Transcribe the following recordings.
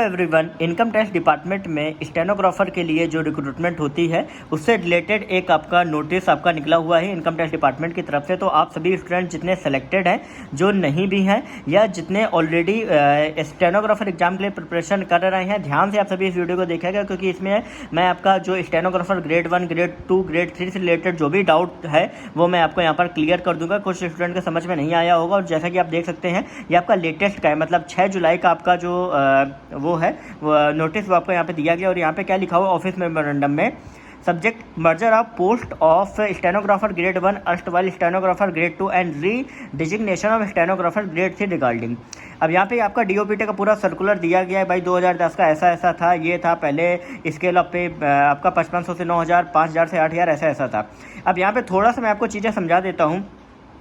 Everyone, income tax department में stenographer के लिए जो रिक्रूटमेंट होती है उससे रिलेटेड एक आपका नोटिस आपका निकला हुआ है इनकम टैक्स डिपार्टमेंट की तरफ से। तो आप सभी स्टूडेंट जितने सेलेक्टेड हैं, जो नहीं भी हैं या जितने ऑलरेडी स्टेनोग्राफर एग्जाम के लिए प्रिपरेशन कर रहे हैं, ध्यान से आप सभी इस वीडियो को देखिएगा, क्योंकि इसमें मैं आपका जो स्टेनोग्राफर ग्रेड 1, ग्रेड 2, ग्रेड 3 से रिलेटेड जो भी डाउट है वो मैं आपको यहाँ पर क्लियर कर दूंगा। कुछ स्टूडेंट को समझ में नहीं आया होगा, और जैसा कि आप देख सकते हैं ये आपका लेटेस्ट का है, मतलब 6 जुलाई का आपका जो वो है नोटिस वो आपको यहाँ पे दिया गया। और यहाँ पे क्या लिखा हुआ ऑफिस मेमोरेंडम में, subject merger of post of stenographer grade 1 erstwhile stenographer grade 2 and re designation of stenographer grade 3 regarding. अब यहाँ पे आपका डीओपीटी का पूरा सर्कुलर दिया गया है भाई। 2010 का ऐसा था, ये था पहले स्केल अप पे आपका 5500 से 9000, 5000 से 8000 ऐसा था। अब यहाँ पे थोड़ा सा मैं आपको चीज़ें समझा देता हूँ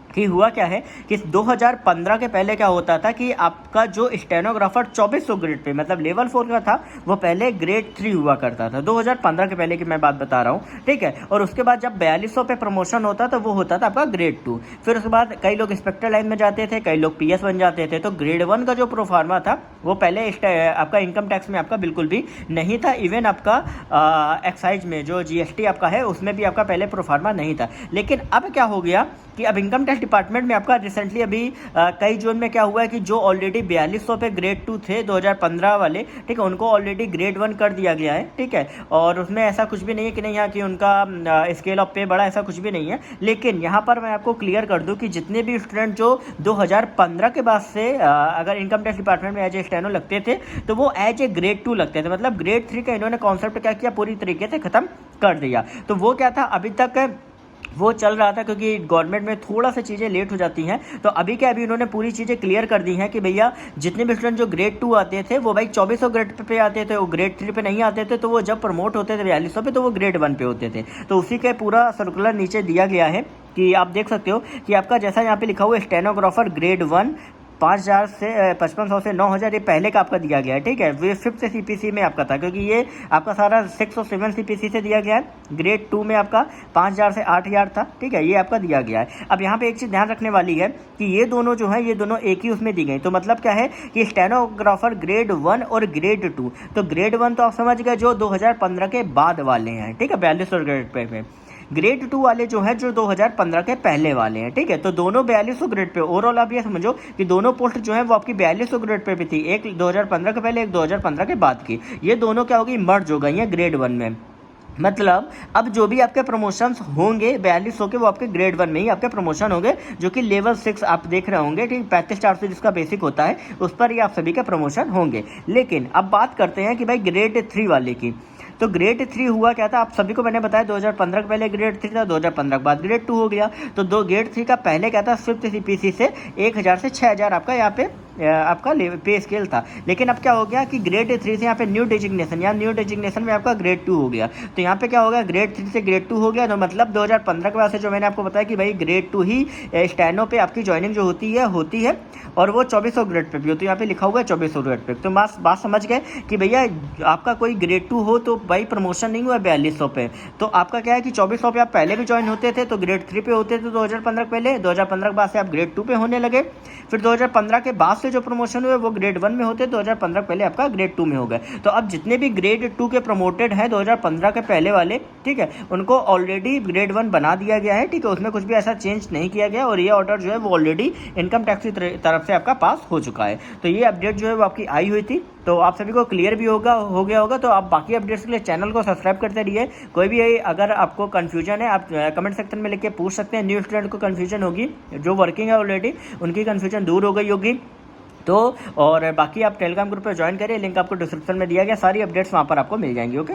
कि हुआ क्या है कि 2015 के पहले क्या होता था कि आपका जो स्टेनोग्राफर 2400 ग्रेड पे, मतलब लेवल 4 का था, वो पहले ग्रेड 3 हुआ करता था। 2015 के पहले की मैं बात बता रहा हूँ, ठीक है। और उसके बाद जब 4200 पे प्रमोशन होता तो वो होता था आपका ग्रेड 2। फिर उसके बाद कई लोग इंस्पेक्टर लाइन में जाते थे, कई लोग पीएस बन जाते थे। तो ग्रेड 1 का जो प्रोफार्मा था वो पहले आपका इनकम टैक्स में आपका बिल्कुल भी नहीं था। इवन आपका एक्साइज में जो जीएसटी आपका है उसमें भी आपका पहले प्रोफार्मा नहीं था। लेकिन अब क्या हो गया कि अब इनकम टैक्स डिपार्टमेंट में आपका रिसेंटली अभी कई जोन में क्या हुआ है कि जो ऑलरेडी 4200 पे ग्रेड 2 थे 2015 वाले, ठीक है, उनको ऑलरेडी ग्रेड 1 कर दिया गया है, ठीक है। और उसमें ऐसा कुछ भी नहीं है कि नहीं यहाँ कि उनका स्केल ऑफ पे बढ़ा, ऐसा कुछ भी नहीं है। लेकिन यहाँ पर मैं आपको क्लियर कर दूँ कि जितने भी स्टूडेंट जो 2015 के बाद से अगर इनकम टैक्स डिपार्टमेंट में एज ए स्टेनो लगते थे तो वो एज ए ग्रेड 2 लगते थे। मतलब ग्रेड 3 का इन्होंने कॉन्सेप्ट क्या किया, पूरी तरीके से खत्म कर दिया। तो वो क्या था, अभी तक वो चल रहा था, क्योंकि गवर्नमेंट में थोड़ा सा चीज़ें लेट हो जाती हैं। तो अभी क्या, अभी उन्होंने पूरी चीज़ें क्लियर कर दी हैं कि भैया जितने भी स्टूडेंट जो ग्रेड 2 आते थे वो भाई 2400 ग्रेड पे आते थे, वो ग्रेड 3 पे नहीं आते थे। तो वो जब प्रमोट होते थे 4200 पे तो वो ग्रेड 1 पे होते थे। तो उसी का पूरा सर्कुलर नीचे दिया गया है कि आप देख सकते हो कि आपका जैसा यहाँ पे लिखा हुआ है स्टेनोग्राफर ग्रेड 1 5000 से 5500 से 9000, ये पहले का आपका दिया गया है, ठीक है। ये 5th सीपीसी में आपका था, क्योंकि ये आपका सारा 6 और 7 सीपीसी से दिया गया है। ग्रेड 2 में आपका 5000 से 8000 था, ठीक है, ये आपका दिया गया है। अब यहाँ पे एक चीज़ ध्यान रखने वाली है कि ये दोनों जो है ये दोनों एक ही उसमें दी गई। तो मतलब क्या है कि स्टेनोग्राफर ग्रेड 1 और ग्रेड 2, तो ग्रेड 1 तो आप समझ गए जो 2015 के बाद वाले हैं, ठीक है, 4200 ग्रेड पे। ग्रेड 2 वाले जो है जो 2015 के पहले वाले हैं, ठीक है। तो दोनों 4200 ग्रेड पे, ओवरऑल आप ये समझो कि दोनों पोस्ट जो है वो आपकी 4200 ग्रेड पे भी थी, एक 2015 के पहले, एक 2015 के बाद की। ये दोनों क्या होगी, मर्ज हो गई हैं ग्रेड 1 में। मतलब अब जो भी आपके प्रमोशंस होंगे 4200 के, वो आपके ग्रेड 1 में ही आपके प्रमोशन होंगे, जो कि लेवल 6 आप देख रहे होंगे, ठीक, 35400 जिसका बेसिक होता है उस पर ही आप सभी के प्रमोशन होंगे। लेकिन अब बात करते हैं कि भाई ग्रेड 3 वाले की। तो ग्रेड 3 हुआ क्या था, आप सभी को मैंने बताया 2015 के पहले ग्रेड 3 था, 2015 के बाद ग्रेड 2 हो गया। तो ग्रेड 3 का पहले क्या था, 5th सीपीसी से 1000 से 6000 आपका यहाँ पे आपका पे स्केल था। लेकिन अब क्या हो गया कि ग्रेड 3 से यहाँ पे न्यू डेजिग्नेशन, या न्यू डेजिग्नेशन में आपका ग्रेड 2 हो गया। तो यहाँ पे क्या हो गया, ग्रेड 3 से ग्रेड 2 हो गया। तो मतलब 2015 के बाद से जो मैंने आपको बताया कि भाई ग्रेड 2 ही स्टेनो पे आपकी ज्वाइनिंग जो होती है और वो 2400 ग्रेड पे भी होती है। यहाँ पे लिखा हुआ है 2400 ग्रेड पे। तो बात समझ गए कि भैया आपका कोई ग्रेड 2 हो तो भाई प्रमोशन नहीं हुआ 4200 पे, तो आपका क्या है कि 2400 पे आप पहले भी ज्वाइन होते थे, तो ग्रेड 3 पे होते थे 2015 के पहले, 2015 के बाद से आप ग्रेड 2 पे होने लगे। फिर 2015 के बाद से जो प्रमोशन हुए वो ग्रेड 1 में होते, 2015 पहले आपका ग्रेड 2 में हो गए। तो अब जितने भी ग्रेड 2 के प्रमोटेड हैं 2015 के पहले वाले, ठीक है, उनको ऑलरेडी ग्रेड 1 बना दिया गया है, ठीक है, उसमें कुछ भी ऐसा चेंज नहीं किया गया। और ये ऑर्डर जो है वो ऑलरेडी इनकम टैक्स की तरफ से आपका पास हो चुका है। तो ये अपडेट जो है वो आपकी आई हुई थी, तो आप सभी को क्लियर भी हो गया होगा। तो आप बाकी अपडेट्स के लिए चैनल को सब्सक्राइब करते रहिए। कोई भी अगर आपको कन्फ्यूजन है आप कमेंट सेक्शन में लिख के पूछ सकते हैं। न्यू स्टूडेंट को कन्फ्यूजन होगी, जो वर्किंग है ऑलरेडी उनकी कन्फ्यूजन दूर हो गई होगी। तो और बाकी आप टेलीग्राम ग्रुप पर ज्वाइन करिए, लिंक आपको डिस्क्रिप्शन में दिया गया, सारी अपडेट्स वहाँ पर आपको मिल जाएंगी। ओके।